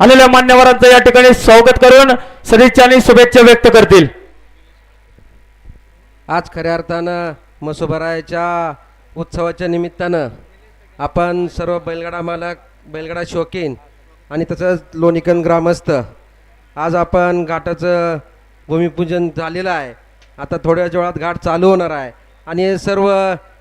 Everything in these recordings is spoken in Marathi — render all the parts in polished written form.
आलेल्या मान्यवरांचं या ठिकाणी स्वागत करून सदिच्छा आणि शुभेच्छा व्यक्त करतील। आज खऱ्या अर्थानं मसोबाराच्या उत्सवाच्या निमित्तानं आपण सर्व बैलगाडा मालक, बैलगाडा शौकीन आणि तसंच लोणीकन ग्रामस्थ आज आपण घाटाचं भूमिपूजन झालेलं आहे। आता थोड्याच वेळात घाट चालू होणार आहे आणि हे सर्व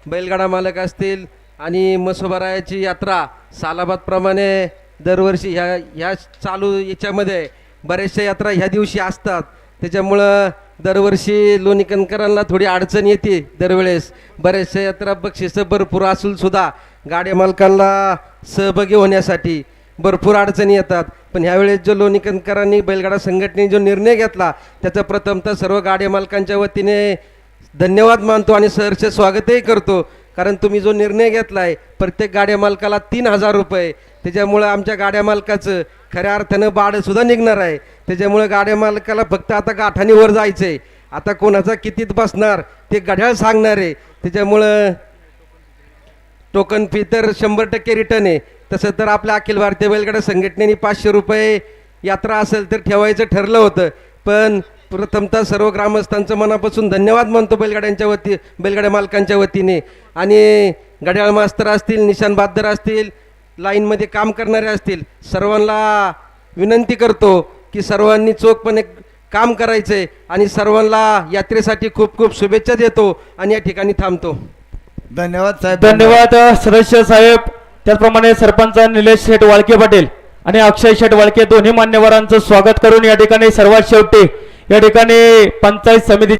बैलगाडा मालक असतील आणि मसोबाराची यात्रा सालाबादप्रमाणे दरवर्षी ह्या चालू याच्यामध्ये बऱ्याचशा यात्रा ह्या दिवशी असतात, त्याच्यामुळं दरवर्षी लोणीकनकरांना थोडी अडचण येते। दरवेळेस बऱ्याचशा यात्रा बक्षिसं भरपूर असून सुद्धा गाड्या मालकांना सहभागी होण्यासाठी भरपूर अडचणी येतात, पण ह्यावेळेस जो लोणीकनकरांनी बैलगाडा संघटनेने जो निर्णय घेतला त्याचं प्रथमतः सर्व गाड्या मालकांच्या वतीने धन्यवाद मानतो आणि सहर्ष स्वागतही करतो। कारण तुम्ही जो निर्णय घेतला आहे प्रत्येक गाड्या मालकाला 3000 रुपये, त्याच्यामुळं आमच्या गाड्या मालकाचं खऱ्या अर्थानं भाडंसुद्धा निघणार आहे। त्याच्यामुळं गाड्या मालकाला फक्त आता गाठाने वर जायचं आहे, आता कोणाचा कितीत बसणार ते घड्याळ सांगणार आहे। त्याच्यामुळं टोकन फी तर 100% रिटर्न आहे। तसं तर आपल्या अखिल भारतीय बैलगाडा संघटनेने 500 रुपये यात्रा असेल तर ठेवायचं ठरलं होतं, पण प्रथमतः सर्व ग्रामस्थांचं मनापासून धन्यवाद मानतो बैलगाड्या मालकांच्या वतीने। आणि घड्याळ मास्तर असतील, निशाण बादर असतील, लाईनमध्ये काम करणारे असतील, सर्वांना विनंती करतो की सर्वांनी चोखपणे काम करायचं आहे आणि सर्वांना यात्रेसाठी खूप खूप शुभेच्छा देतो आणि या ठिकाणी थांबतो। धन्यवाद साहेब। धन्यवाद सदस्य साहेब। त्याचप्रमाणे सरपंच निलेश शेठ वाळके पाटील आणि अक्षय शेठ वाळके दोन्ही मान्यवरांचं स्वागत करून या ठिकाणी सर्वात शेवटी या ठिकाणी पंचायत समिती